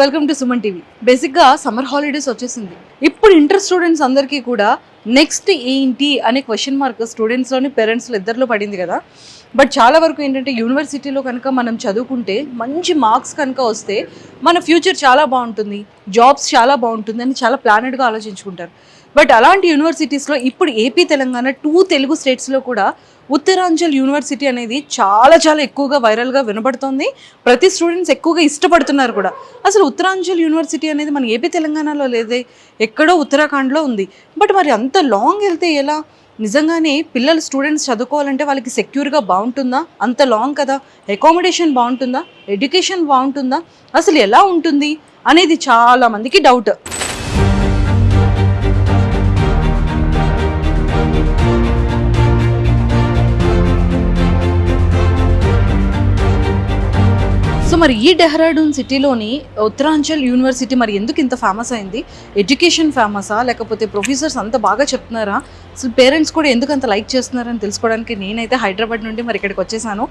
Welcome to Suman TV. బేసిక్గా summer holidays వచ్చేసింది. ఇప్పుడు ఇంటర్ స్టూడెంట్స్ అందరికీ కూడా నెక్స్ట్ ఏంటి అనే క్వశ్చన్ మార్క్ స్టూడెంట్స్లోని పేరెంట్స్లో ఇద్దరిలో పడింది కదా. బట్ చాలా వరకు ఏంటంటే యూనివర్సిటీలో కనుక మనం చదువుకుంటే మంచి మార్క్స్ కనుక వస్తే మన ఫ్యూచర్ చాలా బాగుంటుంది, జాబ్స్ చాలా బాగుంటుంది అని చాలా ప్లానెడ్గా ఆలోచించుకుంటారు. బట్ అలాంటి యూనివర్సిటీస్లో ఇప్పుడు ఏపీ, తెలంగాణ 2 తెలుగు స్టేట్స్లో కూడా ఉత్తరాంచల్ యూనివర్సిటీ అనేది చాలా ఎక్కువగా వైరల్గా వినబడుతుంది. ప్రతి స్టూడెంట్స్ ఎక్కువగా ఇష్టపడుతున్నారు కూడా. అసలు ఉత్తరాంచల్ యూనివర్సిటీ అనేది మన ఏపీ, తెలంగాణలో లేదే, ఎక్కడో ఉత్తరాఖండ్లో ఉంది. బట్ మరి అంత లాంగ్ వెళ్తే ఎలా? నిజంగానే పిల్లలు స్టూడెంట్స్ చదువుకోవాలంటే వాళ్ళకి సెక్యూర్గా బాగుంటుందా? అంత లాంగ్ కదా, అకామిడేషన్ బాగుంటుందా, ఎడ్యుకేషన్ బాగుంటుందా, అసలు ఎలా ఉంటుంది అనేది చాలా మందికి డౌట్. సో మరి ఈ డెహ్రాడూన్ సిటీలోని ఉత్తరాంచల్ యూనివర్సిటీ మరి ఎందుకు ఇంత ఫేమస్ అయింది? ఎడ్యుకేషన్ ఫేమసా, లేకపోతే ప్రొఫెసర్స్ అంత బాగా చెప్తున్నారా, అసలు పేరెంట్స్ కూడా ఎందుకు అంత లైక్ చేస్తున్నారని తెలుసుకోవడానికి నేనైతే హైదరాబాద్ నుండి మరి ఇక్కడికి వచ్చేసాను.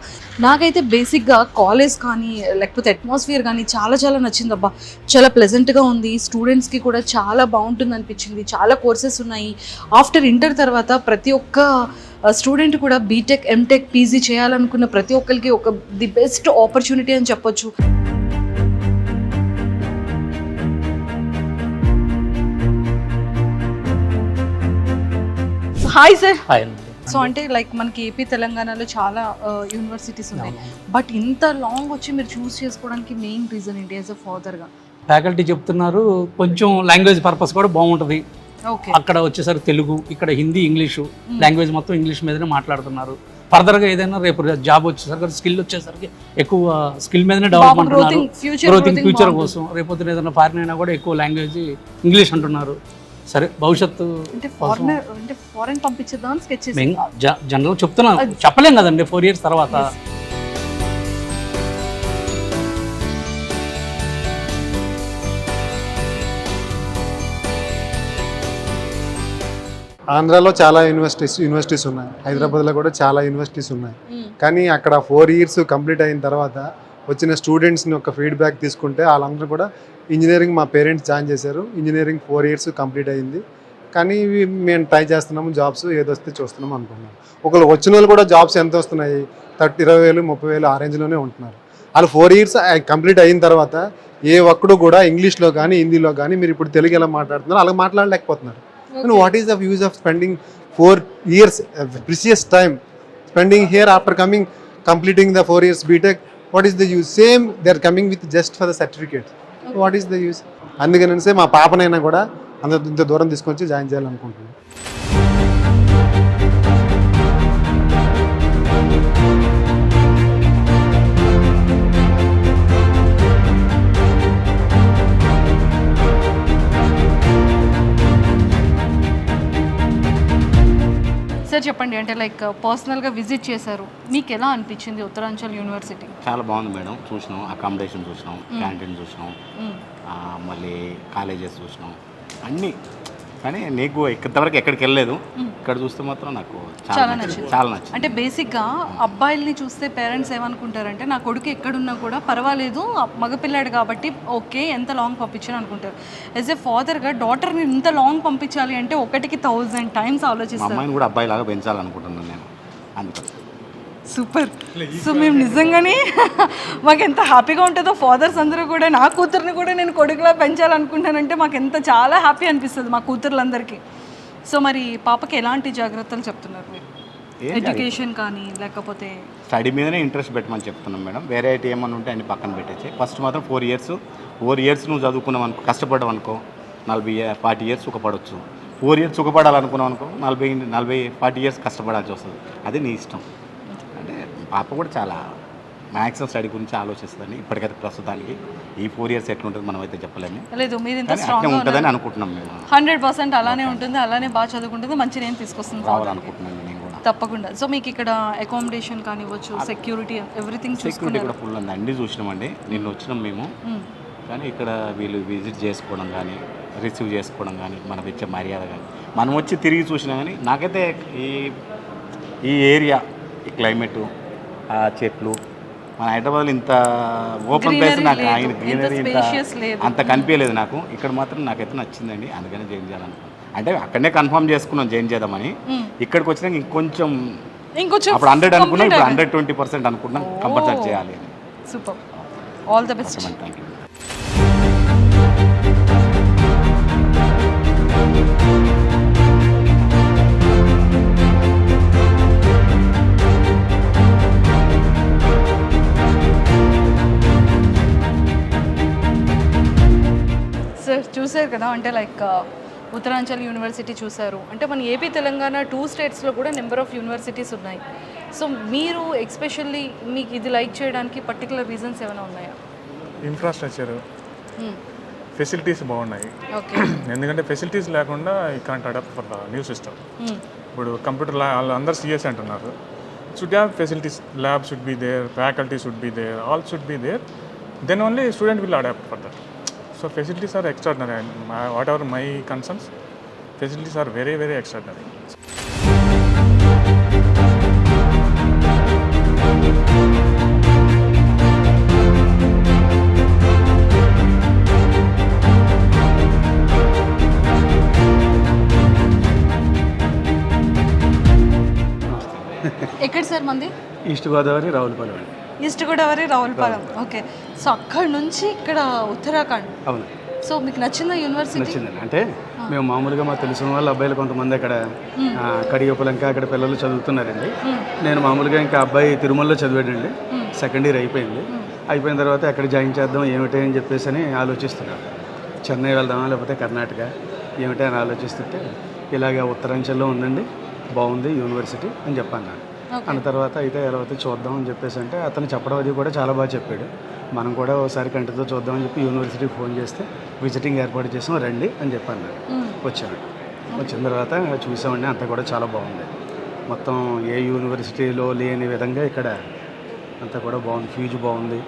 నాకైతే బేసిక్గా కాలేజ్ కానీ లేకపోతే అట్మాస్ఫియర్ కానీ చాలా నచ్చింది. అబ్బా, చాలా ప్లెజెంట్గా ఉంది. స్టూడెంట్స్కి కూడా చాలా బాగుంటుంది అనిపించింది. చాలా కోర్సెస్ ఉన్నాయి. ఆఫ్టర్ ఇంటర్ తర్వాత ప్రతి ఒక్క స్టూడెంట్ కూడా బీటెక్, ఎంటెక్, పీజీ చేయాలనుకున్న ప్రతి ఒక్కరికి ఒక ది బెస్ట్ ఆపర్చునిటీ అని చెప్పొచ్చు. Hi sir. సో అంటే లైక్ మనకి ఏపీ, తెలంగాణలో చాలా యూనివర్సిటీస్ ఉన్నాయి. బట్ ఇంత లాంగ్ వచ్చి మీరు చూస్ చేసుకోవడానికి మెయిన్ రీజన్ ఏంటి యాజ్ అ ఫాదర్గా? ఫ్యాకల్టీ చెప్తున్నారు, కొంచెం లాంగ్వేజ్ పర్పస్ కూడా బాగుంటుంది. అక్కడ వచ్చేసరికి తెలుగు, ఇక్కడ హిందీ, ఇంగ్లీషు లాంగ్వేజ్ మొత్తం ఇంగ్లీష్ మీదనే మాట్లాడుతున్నారు. ఫర్దర్గా ఏదైనా రేపు జాబ్ వచ్చేసరికి స్కిల్ వచ్చేసరికి ఎక్కువ స్కిల్ మీదనే డెవలప్మెంట్ అంటున్నారు. గ్రోతింగ్ ఫ్యూచర్ కోసం రేపు ఏదైనా ఫారిన్ అయినా కూడా ఎక్కువ లాంగ్వేజ్ ఇంగ్లీష్ అంటున్నారు. సరే, భవిష్యత్తు ఫారెన్ పంపించేద్దాం జనరల్ చెప్తున్నా, చెప్పలేం కదండి 4 years తర్వాత. ఆంధ్రాలో చాలా యూనివర్సిటీస్ ఉన్నాయి, హైదరాబాద్లో కూడా చాలా యూనివర్సిటీస్ ఉన్నాయి. కానీ అక్కడ 4 years కంప్లీట్ అయిన తర్వాత వచ్చిన స్టూడెంట్స్ని ఒక ఫీడ్బ్యాక్ తీసుకుంటే వాళ్ళందరూ కూడా ఇంజనీరింగ్ మా పేరెంట్స్ జాయిన్ చేశారు, ఇంజనీరింగ్ 4 years కంప్లీట్ అయింది, కానీ మేము ట్రై చేస్తున్నాము, జాబ్స్ ఏదొస్తే చూస్తున్నాము అనుకున్నాం. ఒకళ్ళు వచ్చిన వాళ్ళు కూడా జాబ్స్ ఎంత వస్తున్నాయి, 20,000 30,000 ఆ రేంజ్లోనే ఉంటున్నారు. వాళ్ళు 4 years కంప్లీట్ అయిన తర్వాత ఏ ఒక్కడు కూడా ఇంగ్లీష్లో కానీ హిందీలో కానీ మీరు ఇప్పుడు తెలుగు ఎలా మాట్లాడుతున్నారు అలా మాట్లాడలేకపోతున్నారు. And what is the use of spending 4 years precious time spending here after completing the 4 years BTech? What is the use? Same, they are coming with just for the certificate. Okay. What is the use? అందుకనే మా పాపనైనా కూడా అంత దూరం తీసుకొచ్చి join చేయాలనుకుంటున్నాను. Sir చెప్పండి, అంటే like పర్సనల్గా విజిట్ చేశారు, మీకు ఎలా అనిపించింది ఉత్తరాంచల్ యూనివర్సిటీ? చాలా బాగుంది మేడం. చూసినాం, అకామిడేషన్ చూసినాం, క్యాంటీన్ చూసినాం, మళ్ళీ కాలేజెస్ చూసినాం అన్నీ. కానీ నీకు ఇంతవరకు ఎక్కడికి వెళ్ళలేదు, ఇక్కడ చూస్తే మాత్రం నాకు చాలా నచ్చింది. అంటే బేసిక్గా అబ్బాయిల్ని చూస్తే పేరెంట్స్ ఏమనుకుంటారంటే నా కొడుకు ఎక్కడున్నా కూడా పర్వాలేదు, మగపిల్లాడు కాబట్టి ఓకే, ఎంత లాంగ్ పంపించాను అనుకుంటారు. యాజ్ ఏ ఫాదర్గా డాటర్ని ఇంత లాంగ్ పంపించాలి అంటే 1కి 1000 times ఆలోచిస్తాను. అమ్మాయిని కూడా అబ్బాయిలాగా పెంచాలనుకుంటున్నాను నేను, అందుకని. సూపర్. సో మేము నిజంగానే మాకు ఎంత హ్యాపీగా ఉంటుందో, ఫాదర్స్ అందరూ కూడా నా కూతుర్ని కూడా నేను కొడుకులా పెంచాలనుకుంటానంటే మాకు ఎంత చాలా హ్యాపీ అనిపిస్తుంది మా కూతుర్లందరికీ. సో మరి పాపకి ఎలాంటి జాగ్రత్తలు చెప్తున్నారు మీరు? ఎడ్యుకేషన్ కానీ లేకపోతే స్టడీ మీదనే ఇంట్రెస్ట్ పెట్టమని చెప్తున్నాం మేడం. వేరే ఏమన్నా ఉంటే అన్ని పక్కన పెట్టేసి ఫస్ట్ మాత్రం 4 years నువ్వు చదువుకున్నావు అనుకో, కష్టపడ్డావు అనుకో, 40 years సుఖపడవచ్చు. 4 years సుఖపడాలనుకున్నావు అనుకో, 40 years కష్టపడాల్సి వస్తుంది. అది నీ ఇష్టం. అంటే పాప కూడా చాలా మ్యాక్సిమం స్టడీ గురించి ఆలోచిస్తుందండి. ఇప్పటికైతే ప్రస్తుతానికి ఈ 4 years ఎట్లుంటుంది మనం అయితే చెప్పలేము. లేదు, మీరు ఇంత స్ట్రాంగ్ ఉంటుందని అనుకుంటున్నాం మేము. 100% అలానే ఉంటుంది, అలానే బాగా చదువుకుంటుంది, మంచి నేను తీసుకొస్తుంది రావాలనుకుంటున్నాను నేను కూడా తప్పకుండా. సో మీకు ఇక్కడ అకామిడేషన్ కానివ్వచ్చు, సెక్యూరిటీ, ఎవ్రీథింగ్ సెక్యూరిటీ కూడా ఫుల్ ఉంది. అన్నీ చూసినామండి, నిన్న వచ్చినాం మేము. కానీ ఇక్కడ వీళ్ళు విజిట్ చేసుకోవడం కానీ, రిసీవ్ చేసుకోవడం కానీ, మనకు ఇచ్చే మర్యాద కానీ, మనం వచ్చి తిరిగి చూసినా కానీ నాకైతే ఈ ఏరియా, ఈ క్లైమేటు, ఆ చెట్లు, మన హైదరాబాద్లో ఇంత ఓపెన్ ప్లేస్ నాకు ఆయన గ్రీనరీ ఇంత అంత కనిపించలేదు నాకు. ఇక్కడ మాత్రం నాకైతే నచ్చిందండి, అందుకనే జాయిన్ చేయాలనుకున్నాను. అంటే అక్కడనే కన్ఫర్మ్ చేసుకున్నాం జాయిన్ చేద్దామని. ఇక్కడికి వచ్చినాక ఇంకొంచెం అప్పుడు 100 అనుకున్నాం, ఇప్పుడు 120% అనుకున్నాం కంపల్సరీ చేయాలి. Super, all the best. Thank you. Sir చూసారు కదా, అంటే లైక్ ఉత్తరాంచల్ యూనివర్సిటీ చూసారు, అంటే మన ఏపీ తెలంగాణ 2 స్టేట్స్లో కూడా నెంబర్ ఆఫ్ యూనివర్సిటీస్ ఉన్నాయి. సో మీరు ఎక్స్పెషల్లీ మీకు ఇది లైక్ చేయడానికి పర్టికులర్ రీజన్స్ ఏమైనా ఉన్నాయా? ఇన్ఫ్రాస్ట్రక్చర్, ఫెసిలిటీస్ బాగున్నాయి. ఎందుకంటే ఫెసిలిటీస్ లేకుండా he can't adapt for the new system. ఇప్పుడు కంప్యూటర్ అందరు సిఎస్ అంటున్నారు. Should have facilities, lab should be there, faculty should be there, all should be there, then only student will adapt for that. So facilities are extraordinary, and whatever my concerns, facilities are very, very extraordinary. ఎక్కడ sir మంది? East Godavari, Ravulapalem. East Godavari, Ravulapalem. Okay, so అక్కడ నుంచి ఇక్కడ ఉత్తరాఖండ్. అవును. So మీకు నచ్చిందా university? నచ్చిందండి. అంటే మేము మామూలుగా మాకు తెలిసిన వాళ్ళ అబ్బాయిలు కొంతమంది అక్కడ కడియపులంక అక్కడ పిల్లలు చదువుతున్నారండి. నేను మామూలుగా ఇంకా అబ్బాయి తిరుమలలో చదివాడండి, సెకండ్ ఇయర్ అయిపోయింది. అయిపోయిన తర్వాత ఎక్కడ జాయిన్ చేద్దాం ఏమిటి అని చెప్పేసి అని ఆలోచిస్తున్నాను. చెన్నై వెళ్దామా లేకపోతే కర్ణాటక ఏమిటి అని ఆలోచిస్తుంటే ఇలాగ ఉత్తరాంచల్లో ఉందండి, బాగుంది యూనివర్సిటీ అని చెప్పాను నాకు. అన్న తర్వాత అయితే ఎలా అయితే చూద్దాం అని చెప్పేసి అంటే అతను చెప్పడం అది కూడా చాలా బాగా చెప్పాడు. మనం కూడా ఒకసారి కంటితో చూద్దామని చెప్పి యూనివర్సిటీకి ఫోన్ చేస్తే విజిటింగ్ ఏర్పాటు చేసాం, రండి అని చెప్పాను నాకు. వచ్చాను. వచ్చిన తర్వాత చూసామండి, అంతా కూడా చాలా బాగుంది. మొత్తం ఏ యూనివర్సిటీలో లేని విధంగా ఇక్కడ అంతా కూడా బాగుంది. ఫ్యూజ్ బాగుంది.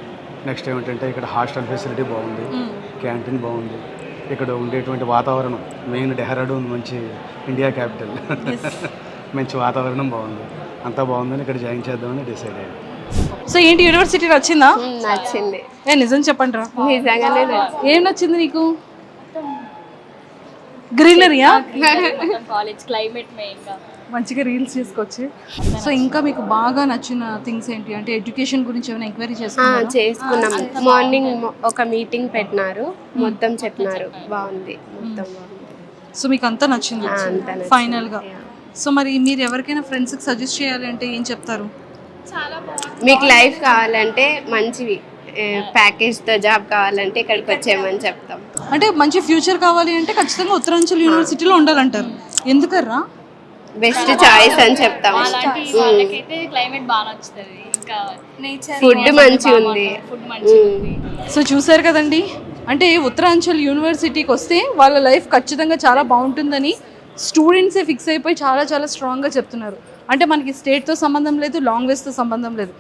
నెక్స్ట్ ఏమిటంటే ఇక్కడ హాస్టల్ ఫెసిలిటీ బాగుంది, క్యాంటీన్ బాగుంది. ఇక్కడ ఉండేటువంటి వాతావరణం, మెయిన్ డెహ్రాడూన్ మంచి ఇండియా క్యాపిటల్, మంచి వాతావరణం బాగుంది. అంతా బాగుందని ఇక్కడ జాయిన్ చేద్దామని డిసైడ్ అయ్యాను. సో ఏంటి, యూనివర్సిటీ నచ్చిందా? నచ్చింది. నిజం చెప్పండి రా, నిజంగానే ఏం నచ్చింది నీకు? గ్రీనరీయా? కాలేజ్ క్లైమేట్ మెయిన్గా మంచిగా రీల్స్ చేసుకోవచ్చు. సో ఇంకా మీకు బాగా నచ్చిన థింగ్స్ ఏంటి? అంటే ఎడ్యుకేషన్ గురించి ఏమైనా ఎంక్వైరీ చేసుకున్నాం. మార్నింగ్ ఒక మీటింగ్ పెట్టినారు, మొత్తం చెప్పినారు, బాగుంది, మొత్తం బాగుంది. సో మీకు అంతా నచ్చింది ఫైనల్గా? సో మరి మీరు ఎవరికైనా ఫ్రెండ్స్కి సజెస్ట్ చేయాలి అంటే ఏం చెప్తారు? మీకు లైఫ్ కావాలంటే మంచివి, ప్యాకేజ్తో జాబ్ కావాలంటే ఇక్కడికి వచ్చేయమని చెప్తాం. అంటే మంచి ఫ్యూచర్ కావాలి అంటే ఖచ్చితంగా ఉత్తరాంచల్ యూనివర్సిటీలో ఉండాలంటారు. ఎందుకర్రా? బెస్ట్ చాయిస్ అని చెప్తాం. క్లైమేట్ బాగా నచ్చుతుంది, ఇంకా ఫుడ్ మంచిగా ఉంది. సో చూసారు కదండి, అంటే ఉత్తరాంచల్ యూనివర్సిటీకి వస్తే వాళ్ళ లైఫ్ ఖచ్చితంగా చాలా బాగుంటుందని స్టూడెంట్సే ఫిక్స్ అయిపోయి చాలా చాలా స్ట్రాంగ్గా చెప్తున్నారు. అంటే మనకి స్టేట్తో సంబంధం లేదు, లాంగ్వేజ్తో సంబంధం లేదు.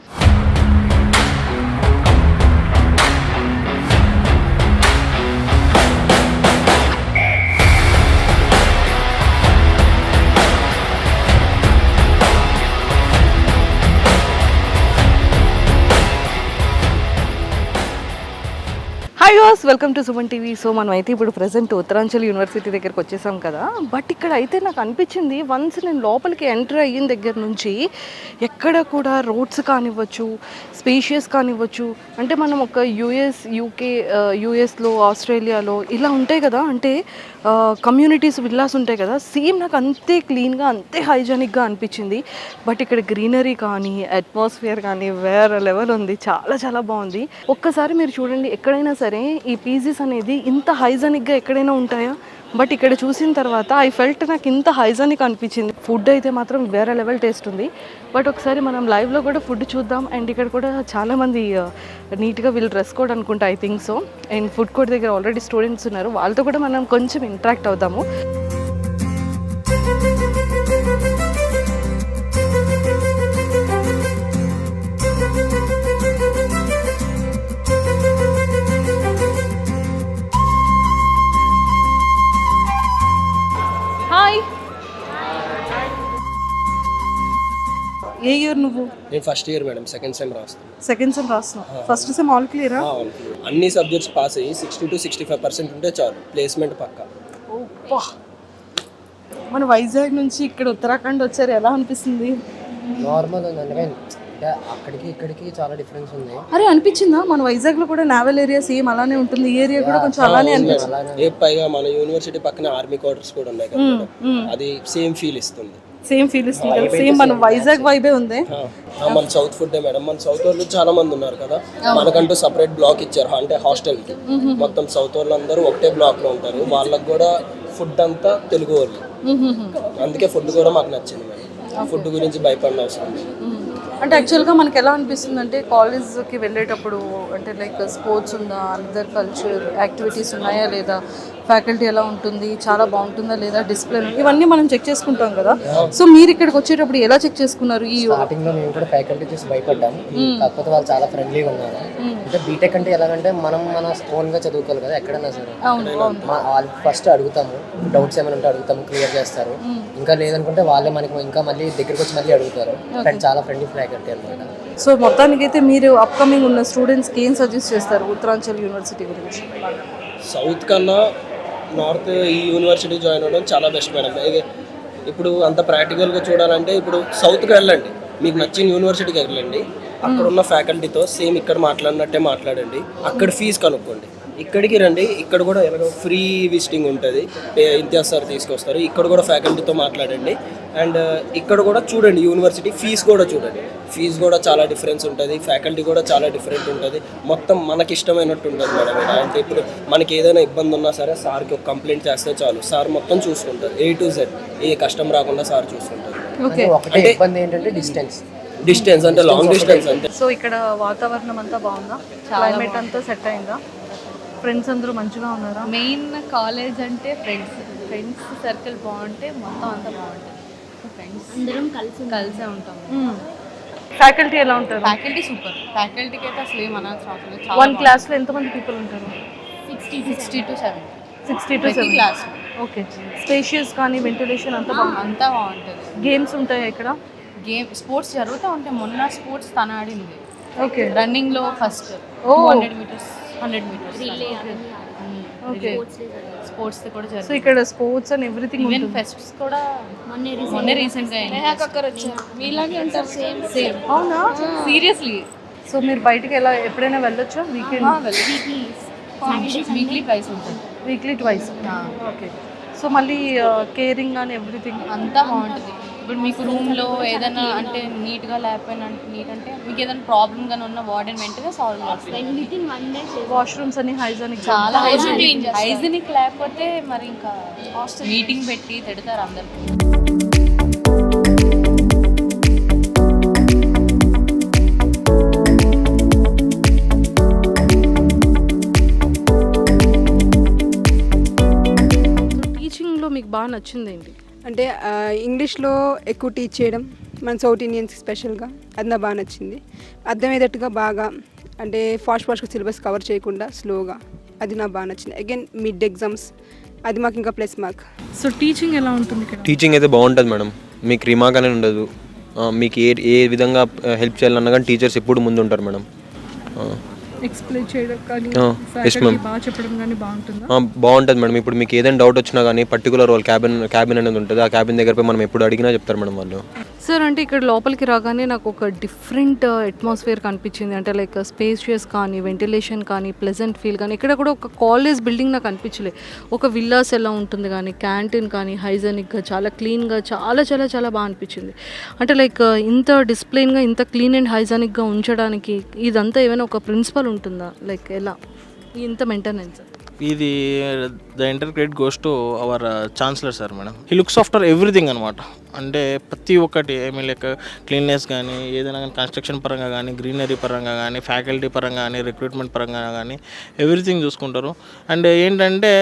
Hi was, welcome to Suman TV. So మనం అయితే ఇప్పుడు ప్రజెంట్ ఉత్తరాంచల్ యూనివర్సిటీ దగ్గరికి వచ్చేసాం కదా. బట్ ఇక్కడ అయితే నాకు అనిపించింది, వన్స్ నేను లోపలికి ఎంటర్ అయిన దగ్గర నుంచి ఎక్కడ కూడా రోడ్స్ కానివ్వచ్చు, స్పేషియస్ కానివ్వచ్చు, అంటే మనం ఒక యూకే, యూఎస్లో, ఆస్ట్రేలియాలో ఇలా ఉంటాయి కదా, అంటే కమ్యూనిటీస్ విల్లాస్ ఉంటాయి కదా, సేమ్ నాకు అంతే క్లీన్గా, అంతే హైజెనిక్గా అనిపించింది. బట్ ఇక్కడ గ్రీనరీ కానీ, అట్మాస్ఫియర్ కానీ వేరే లెవెల్ ఉంది, చాలా చాలా బాగుంది. ఒక్కసారి మీరు చూడండి, ఎక్కడైనా సరే ఈ పీజీస్ అనేది ఇంత హైజెనిక్గా ఎక్కడైనా ఉంటాయా? బట్ ఇక్కడ చూసిన తర్వాత ఐ ఫెల్ట్ నాకు ఇంత హైజెనిక్ అనిపించింది. ఫుడ్ అయితే మాత్రం వేరే లెవెల్ టేస్ట్ ఉంది. బట్ ఒకసారి మనం లైవ్లో కూడా ఫుడ్ చూద్దాం. అండ్ ఇక్కడ కూడా చాలామంది నీట్గా వీళ్ళు డ్రెస్ కోడ్ అనుకుంటా, I think so. And food court దగ్గర ఆల్రెడీ స్టూడెంట్స్ ఉన్నారు, వాళ్ళతో కూడా మనం కొంచెం ఇంటరాక్ట్ అవుదాము. హాయ్, ఏ ఇయర్ నువ్వు? నేను first year madam, second sem రాస్తాను. సెకండ్ సెమ్ రాస్తున్నావు, ఫస్ట్ సెమ్ ఆల్ క్లియరా? అన్ని సబ్జెక్ట్స్ పాస్ అయ్యి 60 to 65% ఉంటే చాలు, ప్లేస్మెంట్ పక్కా. ఓప్పా, మన వైజాగ్ నుంచి ఇక్కడ ఉత్తరాఖండ్ వచ్చారు, ఎలా అనిపిస్తుంది? నార్మల్ ఉందండి, అంటే అక్కడికి ఇక్కడికి చాలా డిఫరెన్స్ ఉంది. అరే అనిపించిందా మన వైజాగ్ లో కూడా నావల్ ఏరియా సేమ్ అలానే ఉంటుంది, ఈ ఏరియా కూడా కొంచెం అలానే అనిపించింది. పైగా మన యూనివర్సిటీ పక్కన ఆర్మీ క్వార్టర్స్ కూడా ఉన్నాయి కదా మేడం, అది సేమ్ ఫీల్ ఇస్తుంది. సేమ్ ఫీల్ ఇస్తుంది కదా, సేమ్ మన వైజాగ్ వైబే ఉంది. మన సౌత్ ఫుడ్ మేడం, మన సౌత్ వాళ్ళు చాలా మంది ఉన్నారు కదా, మనకంటూ సపరేట్ బ్లాక్ ఇచ్చారు అంటే హాస్టల్ కి. మొత్తం సౌత్ వాళ్ళు అందరూ ఒకటే బ్లాక్ లో ఉంటారు, వాళ్ళకి కూడా ఫుడ్ అంతా తెలుగు వాళ్ళు, అందుకే ఫుడ్ కూడా మాకు నచ్చింది మేడం. ఫుడ్ గురించి భయపడిన అవసరం లేదు. అంటే యాక్చువల్గా మనకి ఎలా అనిపిస్తుంది అంటే కాలేజ్కి వెళ్ళేటప్పుడు అంటే లైక్ స్పోర్ట్స్ ఉందా, అదర్ కల్చర్ యాక్టివిటీస్ ఉన్నాయా లేదా, ఫ్యాకల్టీ ఎలా ఉంటుంది, చాలా బాగుంటుందా లేదా, డిసిప్లిన్, ఇవన్నీ మనం చెక్ చేసుకుంటాం కదా. సో మీరు ఇక్కడికి వచ్చేటప్పుడు ఎలా చెక్ చేసుకున్నారు? ఈ స్టార్టింగ్ లో మేము కూడా ఫ్యాకల్టీ చూసి భయపడ్డాం, కాకపోతే వాళ్ళు చాలా ఫ్రెండ్లీగా ఉన్నారు. అంటే బీటెక్ అంటే ఎలాగంటే మనం మన ఓన్ గా చదువుకోవాలి కదా ఎక్కడైనా సరే. వాళ్ళు ఫస్ట్ అడుగుతాము, డౌట్స్ ఏమైనా ఉంటే అడుగుతాము, క్లియర్ చేస్తారు. ఇంకా లేదనుకుంటే వాళ్ళే మనకి ఇంకా మళ్ళీ దగ్గరికి వచ్చి మళ్ళీ అడుగుతారు. చాలా ఫ్రెండ్లీ ఫ్యాకల్టీ అనమాట. సో మొత్తానికైతే మీరు అప్కమింగ్ ఉన్న స్టూడెంట్స్కి ఏం సజెస్ట్ చేస్తారు ఉత్తరాంచల్ యూనివర్సిటీ గురించి? సౌత్ కన్నా నార్త్ ఈ యూనివర్సిటీ జాయిన్ అవ్వడం చాలా బెస్ట్ మేడం. ఇప్పుడు అంత ప్రాక్టికల్గా చూడాలంటే ఇప్పుడు సౌత్కి వెళ్ళండి, మీకు నచ్చిన యూనివర్సిటీకి వెళ్ళండి, అక్కడ ఉన్న ఫ్యాకల్టీతో సేమ్ ఇక్కడ మాట్లాడినట్టే మాట్లాడండి, అక్కడ ఫీజు కనుక్కోండి. ఇక్కడికి రండి, ఇక్కడ కూడా ఎలాగో ఫ్రీ విజిటింగ్ ఉంటుంది, ఇంతియాజ్ సార్ తీసుకొస్తారు, ఇక్కడ కూడా ఫ్యాకల్టీతో మాట్లాడండి. అండ్ ఇక్కడ కూడా చూడండి యూనివర్సిటీ ఫీజు కూడా చూడండి, ఫీజు కూడా చాలా డిఫరెన్స్ ఉంటుంది, ఫ్యాకల్టీ కూడా చాలా డిఫరెంట్ ఉంటుంది, మొత్తం మనకి ఇష్టమైనట్టు ఉంటుంది మేడం. అంటే ఇప్పుడు మనకి ఏదైనా ఇబ్బంది ఉన్నా సరే సార్కి ఒక కంప్లైంట్ చేస్తే చాలు, సార్ మొత్తం చూసుకుంటారు, A to Z, ఏ కష్టం రాకుండా సార్ చూసుకుంటారు. ఒకటే ఇబ్బంది ఏంటంటే డిస్టెన్స్ అంటే లాంగ్ డిస్టెన్స్ అంటే. సో ఇక్కడ వాతావరణం అంతా బాగుందా, క్లైమేట్ అంతా సెట్ అయిందా, ఫ్రెండ్స్ అందరూ మంచిగా ఉన్నారా? మెయిన్ కాలేజ్ అంటే ఫ్రెండ్స్ సర్కిల్ బాగుంటే మొత్తం అంతా బాగుంటుంది. ఫ్రెండ్స్ అందరం కలిసే ఉంటాం. ఫ్యాకల్టీ ఎలా ఉంటారు? ఫ్యాకల్టీ సూపర్, ఫ్యాకల్టీకి అయితే అసలు ఏం అనవసరం. వన్ క్లాస్లో ఎంతమంది పీపుల్ ఉంటారు? 60 to 70. 60 to 70 class. Okay. Spacious కానీ వెంటిలేషన్ అంతా అంతా బాగుంటుంది. గేమ్స్ ఉంటాయి ఇక్కడ? స్పోర్ట్స్ జరుగుతూ ఉంటాయి. మొన్న స్పోర్ట్స్ తన ఆడింది. ఓకే. రన్నింగ్ లో ఫస్ట్ 100 meters ఓకే. స్పోర్ట్స్ కూడా సో ఇక్కడ sports and everything, even fests కూడా మొన్న రీసెంట్ గా సేమ్. అవునా? సీరియస్లీ. సో మీరు బయటికి ఎలా ఎప్పుడైనా వెళ్ళొచ్చా? వీక్లీ ట్వైస్ ఉంటుంది. Weekly twice. ఓకే. సో మళ్ళీ కేరింగ్ అని ఎవ్రీథింగ్ అంతా బాగుంటుంది. ఇప్పుడు మీకు రూమ్లో ఏదైనా అంటే నీట్గా లేకపోయినా, నీట్ అంటే మీకు ఏదైనా ప్రాబ్లమ్ కానీ ఉన్న వార్డెన్ వెంటనే సాల్వ్ చేస్తారు. వాష్రూమ్స్ అని హైజానిక్, చాలా హైజీనిక్ లేకపోతే మరి ఇంకా మీటింగ్ పెట్టి తిడతారు అందరికి. టీచింగ్లో మీకు బాగా నచ్చింది ఏంటి? అంటే ఇంగ్లీష్లో ఎక్కువ టీచ్ చేయడం, మన సౌత్ ఇండియన్స్ స్పెషల్గా అది నాకు బాగా నచ్చింది. అర్థమయ్యేటట్టుగా బాగా, అంటే ఫాస్ట్గా సిలబస్ కవర్ చేయకుండా స్లోగా, అది నాకు బాగా నచ్చింది. అగైన్ మిడ్ ఎగ్జామ్స్, అది మాకు ఇంకా ప్లస్ మార్క్. సో టీచింగ్ ఎలా ఉంటుంది ఇక్కడ? టీచింగ్ అయితే బాగుంటుంది మేడం, మీకు రిమార్క్ అనేది ఉండదు, మీకు ఏ విధంగా హెల్ప్ చేయాలన్నా కానీ టీచర్స్ ఎప్పుడు ముందు ఉంటారు మేడం. ఎక్స్ప్లెయిన్ చేయడం కానీ బాగా చెప్పడం కానీ బాగుంటుందా? బాగుంటుంది మేడం. ఇప్పుడు మీకు ఏదైనా డౌట్ వచ్చినా కానీ పర్టికులర్ వాళ్ళ క్యాబిన్ అనేది ఉంటుంది, ఆ క్యాబిన్ దగ్గర పోయి మనం ఎప్పుడు అడిగినా చెప్తారు మేడం వాళ్ళు. సార్ అంటే ఇక్కడ లోపలికి రాగానే నాకు ఒక డిఫరెంట్ అట్మాస్ఫియర్ కనిపించింది. అంటే లైక్ స్పేషియస్ కానీ, వెంటిలేషన్ కానీ, ప్లెజెంట్ ఫీల్ కానీ, ఇక్కడ కూడా ఒక కాలేజ్ బిల్డింగ్ నాకు అనిపించలేదు. ఒక విల్లాస్ ఎలా ఉంటుంది కానీ, క్యాంటీన్ కానీ హైజెనిక్గా, చాలా క్లీన్గా, చాలా చాలా చాలా బాగా అనిపించింది. అంటే లైక్ ఇంత డిసిప్లైన్గా, ఇంత క్లీన్ అండ్ హైజెనిక్గా ఉంచడానికి ఇదంతా ఏమైనా ఒక ప్రిన్సిపల్ ఉంటుందా? లైక్ ఎలా ఇంత మెయింటెనెన్స్? ఇది the enter credit goes to our chancellor sir madam. He looks after everything అనమాట. అంటే ప్రతి ఒక్కటి ఐ మీన్ లైక్ క్లీన్నెస్ కానీ, ఏదైనా కానీ కన్స్ట్రక్షన్ పరంగా కానీ, గ్రీనరీ పరంగా కానీ, ఫ్యాకల్టీ పరంగా కానీ, రిక్రూట్మెంట్ పరంగా కానీ ఎవ్రీథింగ్ చూసుకుంటారు. అండ్ ఏంటంటే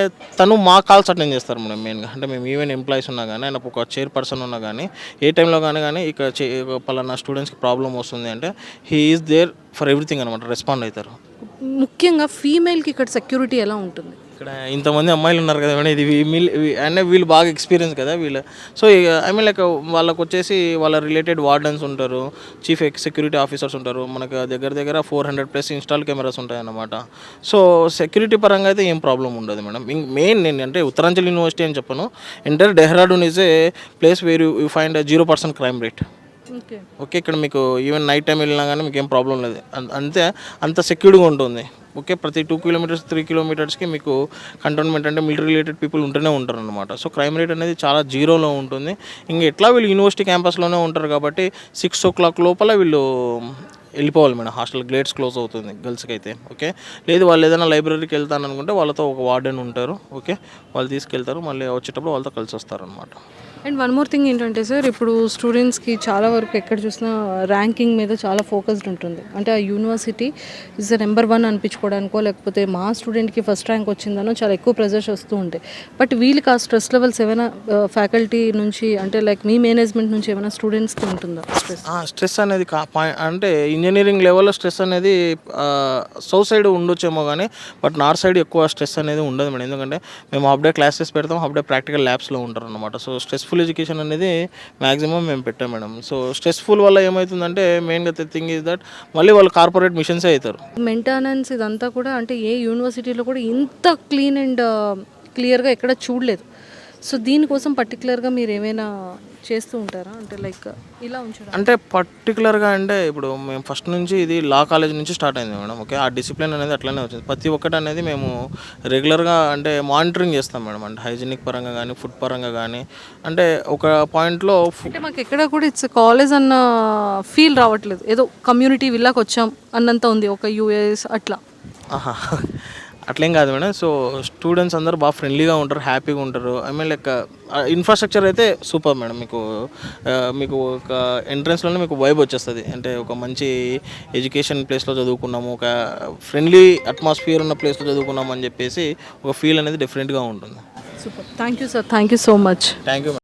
తను మా కాల్స్ అటెండ్ చేస్తారు మేడం మెయిన్గా. అంటే మేము ఈవెన్ ఎంప్లాయీస్ ఉన్నా కానీ, ఆయన ఒక చైర్ పర్సన్ ఉన్నా కానీ, ఏ టైంలో కానీ ఇక పలానా స్టూడెంట్స్కి ప్రాబ్లం వస్తుంది అంటే he is there for everything అనమాట, రెస్పాండ్ అవుతారు. ముఖ్యంగా ఫీమేల్కి ఇక్కడ సెక్యూరిటీ ఎలా ఉంటుంది? ఇక్కడ ఇంతమంది అమ్మాయిలు ఉన్నారు కదా మేడం, ఇది అంటే వీళ్ళు బాగా ఎక్స్పీరియన్స్ కదా వీళ్ళు. సో ఐ మీన్ లైక్ వాళ్ళకు వచ్చేసి వాళ్ళ రిలేటెడ్ వార్డెన్స్ ఉంటారు, చీఫ్ సెక్యూరిటీ ఆఫీసర్స్ ఉంటారు, మనకు దగ్గర 400+ ఇన్స్టాల్ కెమెరాస్ ఉంటాయన్నమాట. సో సెక్యూరిటీ పరంగా అయితే ఏం ప్రాబ్లం ఉండదు మేడం. మెయిన్ నేను అంటే ఉత్తరాంచల్ యూనివర్సిటీ అని చెప్పను, entire Dehradun is a place where you find 0% crime rate. Okay, ఇక్కడ మీకు ఈవెన్ నైట్ టైం వెళ్ళినా కానీ మీకు ఏం ప్రాబ్లం లేదు, అంత సెక్యూర్డ్గా ఉంటుంది. ఓకే, ప్రతి 2 కిలోమీటర్స్ 3 కిలోమీటర్స్కి మీకు కంటోన్మెంట్ అంటే మిలిటరీ రిలేటెడ్ పీపుల్ ఉంటూనే ఉంటారు అనమాట. సో క్రైమ్ రేట్ అనేది చాలా జీరోలో ఉంటుంది. ఇంకా ఎట్లా వీళ్ళు యూనివర్సిటీ క్యాంపస్లోనే ఉంటారు కాబట్టి 6 o'clock లోపల వీళ్ళు వెళ్ళిపోవాలి మేడం. హాస్టల్ గేట్స్ క్లోజ్ అవుతుంది గర్ల్స్కి అయితే. ఓకే, లేదు వాళ్ళు ఏదైనా లైబ్రరీకి వెళ్తాను అనుకుంటే వాళ్ళతో ఒక వార్డెన్ ఉంటారు. ఓకే, వాళ్ళు తీసుకెళ్తారు, మళ్ళీ వచ్చేటప్పుడు వాళ్ళతో కలిసి వస్తారనమాట. అండ్ వన్ మోర్ థింగ్ ఏంటంటే సార్, ఇప్పుడు స్టూడెంట్స్కి చాలా వరకు ఎక్కడ చూసినా ర్యాంకింగ్ మీద చాలా ఫోకస్డ్ ఉంటుంది. అంటే ఆ యూనివర్సిటీ ఇస్ ద నెంబర్ 1 అనిపించుకోవడానికో, లేకపోతే మా స్టూడెంట్కి ఫస్ట్ ర్యాంక్ వచ్చిందనో చాలా ఎక్కువ ప్రెజర్స్ వస్తూ ఉంటాయి. బట్ వీళ్ళకి ఆ స్ట్రెస్ లెవెల్స్ ఏమైనా ఫ్యాకల్టీ నుంచి అంటే లైక్ మీ మేనేజ్మెంట్ నుంచి ఏమైనా స్టూడెంట్స్కి ఉంటుందా స్ట్రెస్? స్ట్రెస్ అనేది అంటే ఇంజనీరింగ్ లెవెల్లో స్ట్రెస్ అనేది సౌత్ సైడ్ ఉండొచ్చేమో కానీ, బట్ నార్త్ సైడ్ ఎక్కువ స్ట్రెస్ అనేది ఉండదు మేడం. ఎందుకంటే మేము హాఫ్ డే క్లాసెస్ పెడతాం, హాఫ్ డే ప్రాక్టికల్ ల్యాబ్స్లో ఉంటారు అనమాట. సో స్ట్రెస్ఫుల్ ఎడ్యుకేషన్ అనేది మ్యాక్సిమం మేము పెట్టాం మేడం. సో స్ట్రెస్ఫుల్ వల్ల ఏమవుతుందంటే మెయిన్గా థింగ్ ఈజ్ దట్ మళ్ళీ వాళ్ళు కార్పొరేట్ మిషన్సే అవుతారు. మెయింటెనెన్స్ ఇదంతా కూడా అంటే ఏ యూనివర్సిటీలో కూడా ఇంత క్లీన్ అండ్ క్లియర్గా ఎక్కడ చూడలేదు. సో దీనికోసం పర్టికులర్గా మీరు ఏమైనా చేస్తూ ఉంటారా? అంటే లైక్ ఇలా ఉంచడం అంటే పర్టికులర్గా అంటే ఇప్పుడు మేము ఫస్ట్ నుంచి ఇది లా కాలేజ్ నుంచి స్టార్ట్ అయింది మేడం. ఓకే, ఆ డిసిప్లిన్ అనేది అట్లనే వచ్చింది. ప్రతి ఒక్కటి అనేది మేము రెగ్యులర్గా అంటే మానిటరింగ్ చేస్తాం మేడం. అంటే హైజీనిక్ పరంగా కానీ, ఫుడ్ పరంగా కానీ. అంటే ఒక పాయింట్లో అంటే మాకు ఎక్కడ కూడా ఇట్స్ కాలేజ్ అన్న ఫీల్ రావట్లేదు, ఏదో కమ్యూనిటీ విల్లాకి వచ్చాం అన్నంత ఉంది, ఒక యూఎస్ అట్లా. అట్లేం కాదు మేడం. సో స్టూడెంట్స్ అందరూ బాగా ఫ్రెండ్లీగా ఉంటారు, హ్యాపీగా ఉంటారు. ఐ మీన్ లైక్ ఇన్ఫ్రాస్ట్రక్చర్ అయితే సూపర్ మేడం. మీకు ఒక ఎంట్రన్స్లోనే మీకు వైబ్ వచ్చేస్తుంది. అంటే ఒక మంచి ఎడ్యుకేషన్ ప్లేస్లో చదువుకున్నాము, ఒక ఫ్రెండ్లీ అట్మాస్ఫియర్ ఉన్న ప్లేస్లో చదువుకున్నాము అని చెప్పేసి ఒక ఫీల్ అనేది డిఫరెంట్గా ఉంటుంది. Super, thank you sir, thank you so much. Thank you.